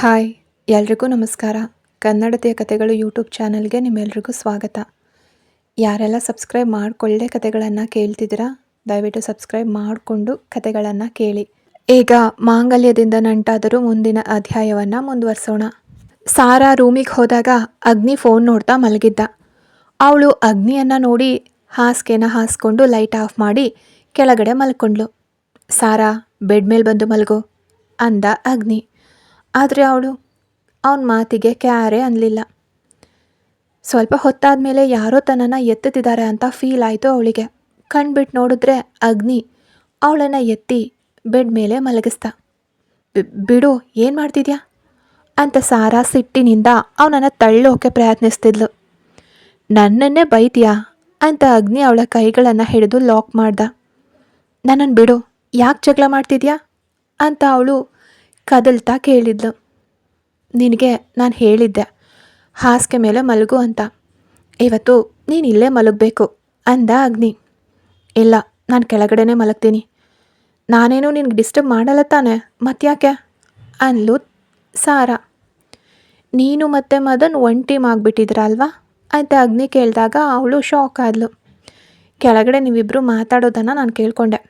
Hi ಎಲ್ರಿಗೂ ನಮಸ್ಕಾರ. ಕನ್ನಡತಿಯ ಕಥೆಗಳು ಯೂಟ್ಯೂಬ್ ಚಾನಲ್ಗೆ ನಿಮ್ಮೆಲ್ರಿಗೂ ಸ್ವಾಗತ. ಯಾರೆಲ್ಲ ಸಬ್ಸ್ಕ್ರೈಬ್ ಮಾಡಿಕೊಳ್ಳದೆ ಕಥೆಗಳನ್ನು ಕೇಳ್ತಿದ್ದೀರಾ, ದಯವಿಟ್ಟು ಸಬ್ಸ್ಕ್ರೈಬ್ ಮಾಡಿಕೊಂಡು ಕಥೆಗಳನ್ನು ಕೇಳಿ. ಈಗ ಮಾಂಗಲ್ಯದಿಂದ ನಂಟಾದರೂ ಮುಂದಿನ ಅಧ್ಯಾಯವನ್ನು ಮುಂದುವರಿಸೋಣ. ಸಾರಾ ರೂಮಿಗೆ ಹೋದಾಗ ಅಗ್ನಿ ಫೋನ್ ನೋಡ್ತಾ ಮಲಗಿದ್ದ. ಅವಳು ಅಗ್ನಿಯನ್ನು ನೋಡಿ ಹಾಸಿಗೆನ ಹಾಸ್ಕೊಂಡು ಲೈಟ್ ಆಫ್ ಮಾಡಿ ಕೆಳಗಡೆ ಮಲ್ಕೊಂಡ್ಳು. ಸಾರಾ, ಬೆಡ್ ಮೇಲೆ ಬಂದು ಮಲಗು ಅಂದ ಅಗ್ನಿ. ಆದರೆ ಅವಳು ಅವನ ಮಾತಿಗೆ ಕ್ಯಾರೆ ಅನ್ನಲಿಲ್ಲ. ಸ್ವಲ್ಪ ಹೊತ್ತಾದಮೇಲೆ ಯಾರೋ ತನ್ನನ್ನು ಎತ್ತುತ್ತಿದ್ದಾರೆ ಅಂತ ಫೀಲ್ ಆಯಿತು ಅವಳಿಗೆ. ಕಣ್ಬಿಟ್ಟು ನೋಡಿದ್ರೆ ಅಗ್ನಿ ಅವಳನ್ನು ಎತ್ತಿ ಬೆಡ್ ಮೇಲೆ ಮಲಗಿಸ್ದ. ಬಿಡು, ಏನು ಮಾಡ್ತಿದ್ಯಾ ಅಂತ ಸಾರಾ ಸಿಟ್ಟಿನಿಂದ ಅವನನ್ನು ತಳ್ಳೋಕೆ ಪ್ರಯತ್ನಿಸ್ತಿದ್ಲು. ನನ್ನನ್ನೇ ಬೈತೀಯಾ ಅಂತ ಅಗ್ನಿ ಅವಳ ಕೈಗಳನ್ನು ಹಿಡಿದು ಲಾಕ್ ಮಾಡ್ದ. ನನ್ನನ್ನು ಬಿಡು, ಯಾಕೆ ಜಗಳ ಮಾಡ್ತಿದ್ಯಾ ಅಂತ ಅವಳು ಕದಲ್ತಾ ಕೇಳಿದ್ಲು. ನಿನಗೆ ನಾನು ಹೇಳಿದ್ದೆ ಹಾಸಿಗೆ ಮೇಲೆ ಮಲಗು ಅಂತ. ಇವತ್ತು ನೀನು ಇಲ್ಲೇ ಮಲಗಬೇಕು ಅಂದ ಅಗ್ನಿ. ಇಲ್ಲ, ನಾನು ಕೆಳಗಡೆನೇ ಮಲಗ್ತೀನಿ. ನಾನೇನು ನಿನಗೆ ಡಿಸ್ಟರ್ಬ್ ಮಾಡಲ್ಲ ತಾನೆ, ಮತ್ತ್ಯಾಕೆ ಅನ್ಲು ಸಾರಾ. ನೀನು ಮತ್ತೆ ಮದನ್ ಒನ್ ಟೀಮ್ ಆಗಿಬಿಟ್ಟಿದ್ರ ಅಲ್ವಾ ಅಂತ ಅಗ್ನಿ ಕೇಳಿದಾಗ ಅವಳು ಶಾಕ್ ಆದ್ಲು. ಕೆಳಗಡೆ ನೀವಿಬ್ಬರು ಮಾತಾಡೋದನ್ನು ನಾನು ಕೇಳಿಕೊಂಡೆ.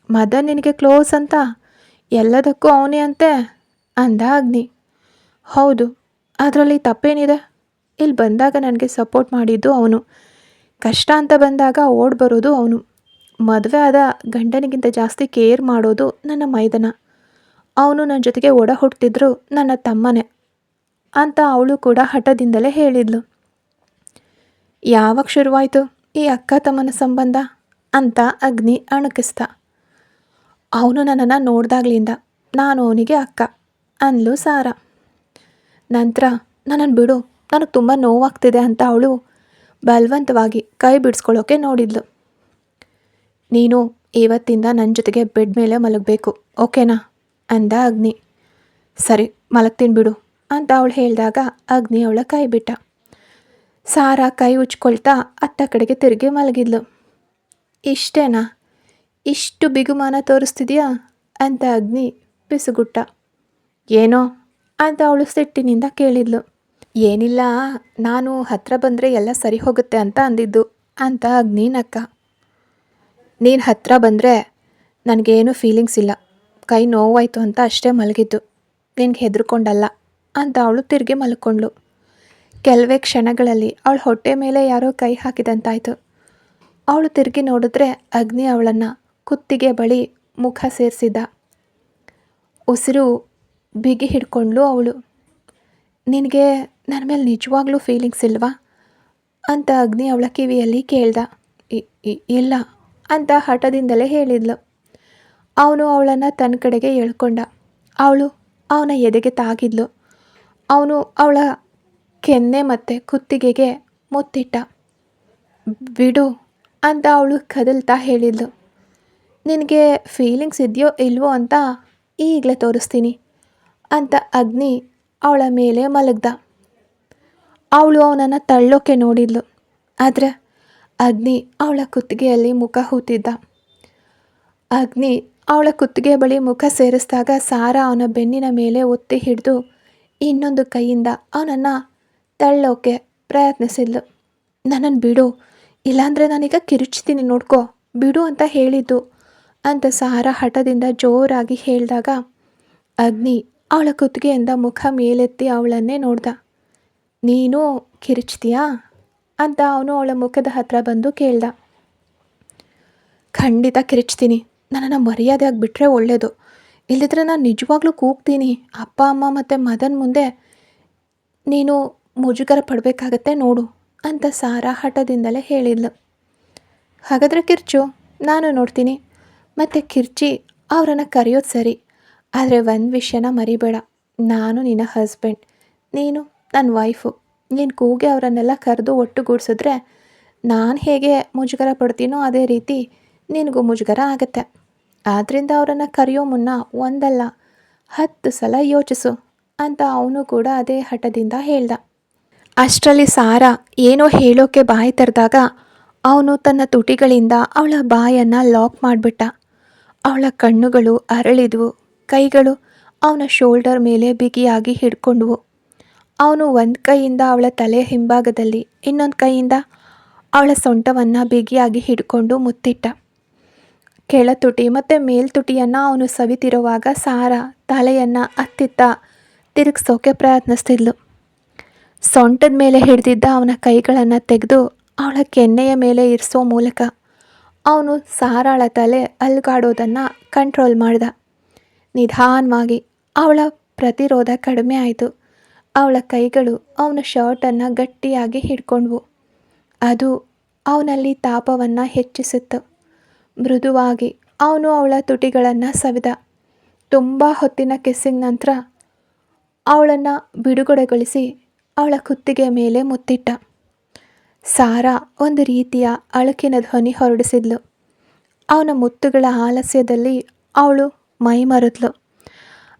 ಮದನ್ ನಿನಗೆ ಕ್ಲೋಸ್ ಅಂತ, ಎಲ್ಲದಕ್ಕೂ ಅವನೇ ಅಂತೆ ಅಂದ ಅಗ್ನಿ. ಹೌದು, ಅದರಲ್ಲಿ ತಪ್ಪೇನಿದೆ? ಇಲ್ಲಿ ಬಂದಾಗ ನನಗೆ ಸಪೋರ್ಟ್ ಮಾಡಿದ್ದು ಅವನು, ಕಷ್ಟ ಅಂತ ಬಂದಾಗ ಓಡ್ ಬರೋದು ಅವನು, ಮದುವೆ ಆದ ಗಂಡನಿಗಿಂತ ಜಾಸ್ತಿ ಕೇರ್ ಮಾಡೋದು ನನ್ನ ಮೈದನ. ಅವನು ನನ್ನ ಜೊತೆಗೆ ಒಡ ಹುಟ್ಟಿದ್ರು ನನ್ನ ತಮ್ಮನೇ ಅಂತ ಅವಳು ಕೂಡ ಹಠದಿಂದಲೇ ಹೇಳಿದ್ಲು. ಯಾವಾಗ ಶುರುವಾಯಿತು ಈ ಅಕ್ಕ ತಮ್ಮನ ಸಂಬಂಧ ಅಂತ ಅಗ್ನಿ ಅಣಕಿಸ್ತ. ಅವನು ನನ್ನನ್ನು ನೋಡ್ದಾಗ್ಲಿಂದ ನಾನು ಅವನಿಗೆ ಅಕ್ಕ ಅನ್ಲು ಸಾರಾ. ನಂತರ ನನ್ನನ್ನು ಬಿಡು, ನನಗೆ ತುಂಬ ನೋವಾಗ್ತಿದೆ ಅಂತ ಅವಳು ಬಲವಂತವಾಗಿ ಕೈ ಬಿಡಿಸ್ಕೊಳ್ಳೋಕೆ ನೋಡಿದ್ಲು. ನೀನು ಇವತ್ತಿಂದ ನನ್ನ ಜೊತೆಗೆ ಬೆಡ್ ಮೇಲೆ ಮಲಗಬೇಕು, ಓಕೆನಾ ಅಂದ ಅಗ್ನಿ. ಸರಿ, ಮಲಗ್ತೀನಿ ಬಿಡು ಅಂತ ಅವಳು ಹೇಳಿದಾಗ ಅಗ್ನಿ ಅವಳ ಕೈ ಬಿಟ್ಟ. ಸಾರಾ ಕೈ ಉಚ್ಕೊಳ್ತಾ ಅತ್ತ ಕಡೆಗೆ ತಿರುಗಿ ಮಲಗಿದ್ಲು. ಇಷ್ಟೇನಾ, ಇಷ್ಟು ಬಿಗುಮಾನ ತೋರಿಸ್ತಿದ್ಯಾ ಅಂತ ಅಗ್ನಿ ಪಿಸುಗುಟ್ಟ. ಏನೋ ಅಂತ ಅವಳು ಸಿಟ್ಟಿನಿಂದ ಕೇಳಿದ್ಲು. ಏನಿಲ್ಲ, ನಾನು ಹತ್ತಿರ ಬಂದರೆ ಎಲ್ಲ ಸರಿ ಹೋಗುತ್ತೆ ಅಂತ ಅಂದಿದ್ದು ಅಂತ ಅಗ್ನಿ ನಕ್ಕ. ನೀನು ಹತ್ತಿರ ಬಂದರೆ ನನಗೇನು ಫೀಲಿಂಗ್ಸ್ ಇಲ್ಲ, ಕೈ ನೋವಾಯಿತು ಅಂತ ಅಷ್ಟೇ ಮಲಗಿದ್ದು, ನಿನಗೆ ಹೆದರ್ಕೊಂಡಲ್ಲ ಅಂತ ಅವಳು ತಿರುಗಿ ಮಲ್ಕೊಂಡ್ಳು. ಕೆಲವೇ ಕ್ಷಣಗಳಲ್ಲಿ ಅವಳ ಹೊಟ್ಟೆ ಮೇಲೆ ಯಾರೋ ಕೈ ಹಾಕಿದಂತಾಯಿತು. ಅವಳು ತಿರುಗಿ ನೋಡಿದ್ರೆ ಅಗ್ನಿ ಅವಳನ್ನು ಕುತ್ತಿಗೆ ಬಳಿ ಮುಖ ಸೇರಿಸಿದ್ದ. ಉಸಿರು ಬಿಗಿ ಹಿಡ್ಕೊಂಡ್ಳು ಅವಳು. ನಿನಗೆ ನನ್ನ ಮೇಲೆ ನಿಜವಾಗ್ಲೂ ಫೀಲಿಂಗ್ಸ್ ಇಲ್ವಾ ಅಂತ ಅಗ್ನಿ ಅವಳ ಕಿವಿಯಲ್ಲಿ ಕೇಳ್ದ. ಇಲ್ಲ ಅಂತ ಹಠದಿಂದಲೇ ಹೇಳಿದ್ಲು. ಅವನು ಅವಳನ್ನು ತನ್ನ ಕಡೆಗೆ ಎಳ್ಕೊಂಡ. ಅವಳು ಅವನ ಎದೆಗೆ ತಾಗಿದ್ಲು. ಅವನು ಅವಳ ಕೆನ್ನೆ ಮತ್ತು ಕುತ್ತಿಗೆಗೆ ಮುತ್ತಿಟ್ಟ. ಬಿಡು ಅಂತ ಅವಳು ಕದಲ್ತಾ ಹೇಳಿದ್ಲು. ನಿನಗೆ ಫೀಲಿಂಗ್ಸ್ ಇದೆಯೋ ಇಲ್ವೋ ಅಂತ ಈಗಲೇ ತೋರಿಸ್ತೀನಿ ಅಂತ ಅಗ್ನಿ ಅವಳ ಮೇಲೆ ಮಲಗ್ದ. ಅವಳು ಅವನನ್ನು ತಳ್ಳೋಕೆ ನೋಡಿದ್ಲು. ಆದರೆ ಅಗ್ನಿ ಅವಳ ಕುತ್ತಿಗೆಯಲ್ಲಿ ಮುಖ ಹೂತಿದ್ದ. ಅಗ್ನಿ ಅವಳ ಕುತ್ತಿಗೆ ಬಳಿ ಮುಖ ಸೇರಿಸಿದಾಗ ಸಾರಾ ಅವನ ಬೆನ್ನಿನ ಮೇಲೆ ಒತ್ತಿ ಹಿಡಿದು ಇನ್ನೊಂದು ಕೈಯಿಂದ ಅವನನ್ನು ತಳ್ಳೋಕೆ ಪ್ರಯತ್ನಿಸಿದ್ಲು. ನನ್ನನ್ನು ಬಿಡು, ಇಲ್ಲಾಂದರೆ ನಾನೀಗ ಕಿರುಚ್ತೀನಿ ನೋಡ್ಕೋ, ಬಿಡು ಅಂತ ಹೇಳಿದ್ದು ಅಂತ ಸಾರಾ ಹಠದಿಂದ ಜೋರಾಗಿ ಹೇಳಿದಾಗ ಅಗ್ನಿ ಅವಳ ಕುತ್ತಿಗೆಯಿಂದ ಮುಖ ಮೇಲೆತ್ತಿ ಅವಳನ್ನೇ ನೋಡ್ದ. ನೀನು ಕಿರುಚ್ತೀಯಾ ಅಂತ ಅವನು ಅವಳ ಮುಖದ ಹತ್ರ ಬಂದು ಕೇಳ್ದ. ಖಂಡಿತ ಕಿರುಚ್ತೀನಿ, ನನ್ನನ್ನು ಮರ್ಯಾದೆಯಾಗಿ ಬಿಟ್ಟರೆ ಒಳ್ಳೆಯದು, ಇಲ್ಲದಿದ್ದರೆ ನಾನು ನಿಜವಾಗ್ಲೂ ಕೂಗ್ತೀನಿ. ಅಪ್ಪ ಅಮ್ಮ ಮತ್ತು ಮದನ್ ಮುಂದೆ ನೀನು ಮುಜುಗರ ಪಡಬೇಕಾಗತ್ತೆ ನೋಡು ಅಂತ ಸಾರಾ ಹಠದಿಂದಲೇ ಹೇಳಿದ್ಲು. ಹಾಗಾದರೆ ಕಿರ್ಚು, ನಾನು ನೋಡ್ತೀನಿ. ಮತ್ತು ಕಿರ್ಚಿ ಅವರನ್ನು ಕರೆಯೋದು ಸರಿ, ಆದರೆ ಒಂದು ವಿಷಯನ ಮರಿಬೇಡ, ನಾನು ನಿನ್ನ ಹಸ್ಬೆಂಡ್, ನೀನು ನನ್ನ ವೈಫು. ನೀನು ಕೂಗಿ ಅವರನ್ನೆಲ್ಲ ಕರೆದು ಒಟ್ಟುಗೂಡಿಸಿದ್ರೆ ನಾನು ಹೇಗೆ ಮುಜುಗರ ಪಡ್ತೀನೋ ಅದೇ ರೀತಿ ನಿನಗೂ ಮುಜುಗರ ಆಗುತ್ತೆ. ಆದ್ದರಿಂದ ಅವರನ್ನು ಕರೆಯೋ ಮುನ್ನ 1 ಅಲ್ಲ 10 ಸಲ ಯೋಚಿಸು ಅಂತ ಅವನು ಕೂಡ ಅದೇ ಹಠದಿಂದ ಹೇಳ್ದ. ಅಷ್ಟರಲ್ಲಿ ಸಾರಾ ಏನೋ ಹೇಳೋಕೆ ಬಾಯಿ ತೆರೆದಾಗ ಅವನು ತನ್ನ ತುಟಿಗಳಿಂದ ಅವಳ ಬಾಯನ್ನು ಲಾಕ್ ಮಾಡಿಬಿಟ್ಟ. ಅವಳ ಕಣ್ಣುಗಳು ಅರಳಿದ್ವು, ಕೈಗಳು ಅವನ ಶೋಲ್ಡರ್ ಮೇಲೆ ಬಿಗಿಯಾಗಿ ಹಿಡ್ಕೊಂಡ್ವು. ಅವನು ಒಂದು ಕೈಯಿಂದ ಅವಳ ತಲೆ ಹಿಂಭಾಗದಲ್ಲಿ, ಇನ್ನೊಂದು ಕೈಯಿಂದ ಅವಳ ಸೊಂಟವನ್ನು ಬಿಗಿಯಾಗಿ ಹಿಡ್ಕೊಂಡು ಮುತ್ತಿಟ್ಟ. ಕೆಳತುಟಿ ಮತ್ತು ಮೇಲ್ತುಟಿಯನ್ನು ಅವನು ಸವಿತಿರುವಾಗ ಸಾರಾ ತಲೆಯನ್ನು ಅತ್ತಿತ್ತ ತಿರುಗಿಸೋಕೆ ಪ್ರಯತ್ನಿಸ್ತಿದ್ಲು. ಸೊಂಟದ ಮೇಲೆ ಹಿಡಿದಿದ್ದ ಅವನ ಕೈಗಳನ್ನು ತೆಗೆದು ಅವಳ ಕೆನ್ನೆಯ ಮೇಲೆ ಇರಿಸೋ ಮೂಲಕ ಅವನು ಸಾರಾಳ ತಲೆ ಅಲ್ಗಾಡೋದನ್ನು ಕಂಟ್ರೋಲ್ ಮಾಡ್ದ. ನಿಧಾನವಾಗಿ ಅವಳ ಪ್ರತಿರೋಧ ಕಡಿಮೆ ಆಯಿತು. ಅವಳ ಕೈಗಳು ಅವನ ಶರ್ಟನ್ನು ಗಟ್ಟಿಯಾಗಿ ಹಿಡ್ಕೊಂಡ್ವು. ಅದು ಅವನಲ್ಲಿ ತಾಪವನ್ನು ಹೆಚ್ಚಿಸಿತ್ತು. ಮೃದುವಾಗಿ ಅವನು ಅವಳ ತುಟಿಗಳನ್ನು ಸವಿದ. ತುಂಬ ಹೊತ್ತಿನ ಕಿಸ್ಸಿಂಗ್ ನಂತರ ಅವಳನ್ನು ಬಿಡುಗಡೆಗೊಳಿಸಿ ಅವಳ ಕುತ್ತಿಗೆ ಮೇಲೆ ಮುತ್ತಿಟ್ಟ. ಸಾರಾ ಒಂದು ರೀತಿಯ ಅಳುಕಿನ ಧ್ವನಿ ಹೊರಡಿಸಿದ್ಲು. ಅವನ ಮುತ್ತುಗಳ ಆಲಸ್ಯದಲ್ಲಿ ಅವಳು ಮೈ ಮರೆದ್ಲು.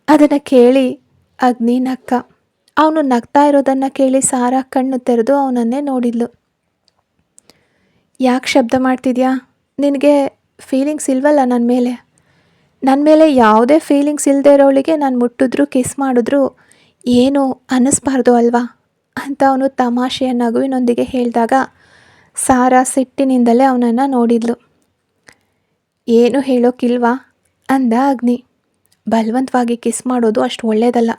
ಅದನ್ನು ಕೇಳಿ ಅಗ್ನಿ ನಕ್ಕ. ಅವನು ನಗ್ತಾ ಇರೋದನ್ನು ಕೇಳಿ ಸಾರಾ ಕಣ್ಣು ತೆರೆದು ಅವನನ್ನೇ ನೋಡಿದ್ಲು. ಯಾಕೆ ಶಬ್ದ ಮಾಡ್ತಿದ್ಯಾ? ನಿನಗೆ ಫೀಲಿಂಗ್ಸ್ ಇಲ್ವಲ್ಲ ನನ್ನ ಮೇಲೆ ಯಾವುದೇ ಫೀಲಿಂಗ್ಸ್ ಇಲ್ಲದೆ ಇರೋಳಿಗೆ ನಾನು ಮುಟ್ಟಿದ್ರು ಕಿಸ್ ಮಾಡಿದ್ರು ಏನು ಅನ್ನಿಸ್ಬಾರ್ದು ಅಲ್ವಾ ಅಂತ ಅವನು ತಮಾಷೆಯ ನಗುವಿನೊಂದಿಗೆ ಹೇಳಿದಾಗ ಸಾರಾ ಸಿಟ್ಟಿನಿಂದಲೇ ಅವನನ್ನು ನೋಡಿದ್ಲು. ಏನು ಹೇಳೋಕ್ಕಿಲ್ವಾ ಅಂದ ಅಗ್ನಿ. ಬಲವಂತವಾಗಿ ಕಿಸ್ ಮಾಡೋದು ಅಷ್ಟು ಒಳ್ಳೆಯದಲ್ಲ.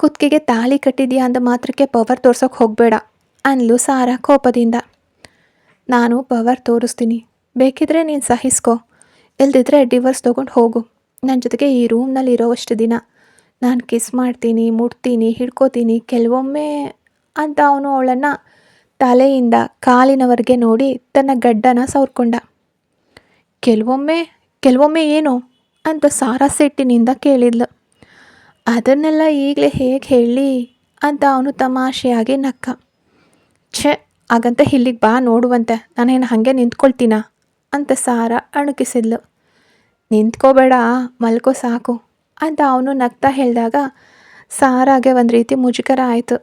ಕುತ್ತಿಗೆಗೆ ತಾಳಿ ಕಟ್ಟಿದೆಯಾ ಅಂದ ಮಾತ್ರಕ್ಕೆ ಪವರ್ ತೋರ್ಸೋಕೆ ಹೋಗಬೇಡ ಅನ್ಲು ಸಾರಾ ಕೋಪದಿಂದ. ನಾನು ಪವರ್ ತೋರಿಸ್ತೀನಿ, ಬೇಕಿದ್ರೆ ನೀನು ಸಹಿಸ್ಕೊ, ಇಲ್ದಿದ್ರೆ ಡಿವೋರ್ಸ್ ತೊಗೊಂಡು ಹೋಗು. ನನ್ನ ಜೊತೆಗೆ ಈ ರೂಮ್ನಲ್ಲಿ ಇರೋವಷ್ಟು ದಿನ ನಾನು ಕಿಸ್ ಮಾಡ್ತೀನಿ, ಮುಟ್ತೀನಿ, ಹಿಡ್ಕೋತೀನಿ ಕೆಲವೊಮ್ಮೆ ಅಂತ ಅವನು ಅವಳನ್ನು ತಲೆಯಿಂದ ಕಾಲಿನವರೆಗೆ ನೋಡಿ ತನ್ನ ಗಡ್ಡನ ಸವರ್ಕೊಂಡ. ಕೆಲವೊಮ್ಮೆ ಏನು ಅಂತ ಸಾರಾ ಸಿಟ್ಟಿನಿಂದ ಕೇಳಿದ್ಲು. ಅದನ್ನೆಲ್ಲ ಈಗಲೇ ಹೇಗೆ ಹೇಳಿ ಅಂತ ಅವನು ತಮಾಷೆಯಾಗಿ ನಕ್ಕ. ಛೆ, ಹಾಗಂತ ಇಲ್ಲಿಗೆ ಬಾ ನೋಡುವಂತೆ, ನಾನೇನು ಹಾಗೆ ನಿಂತ್ಕೊಳ್ತೀನ ಅಂತ ಸಾರಾ ಅಣುಕಿಸಿದ್ಲು. ನಿಂತ್ಕೋಬೇಡ, ಮಲ್ಕೋ ಸಾಕು ಅಂತ ಅವನು ನಗ್ತಾ ಹೇಳಿದಾಗ ಸಾರಾಗೆ ಒಂದು ರೀತಿ ಮುಜುಗರ ಆಯಿತು.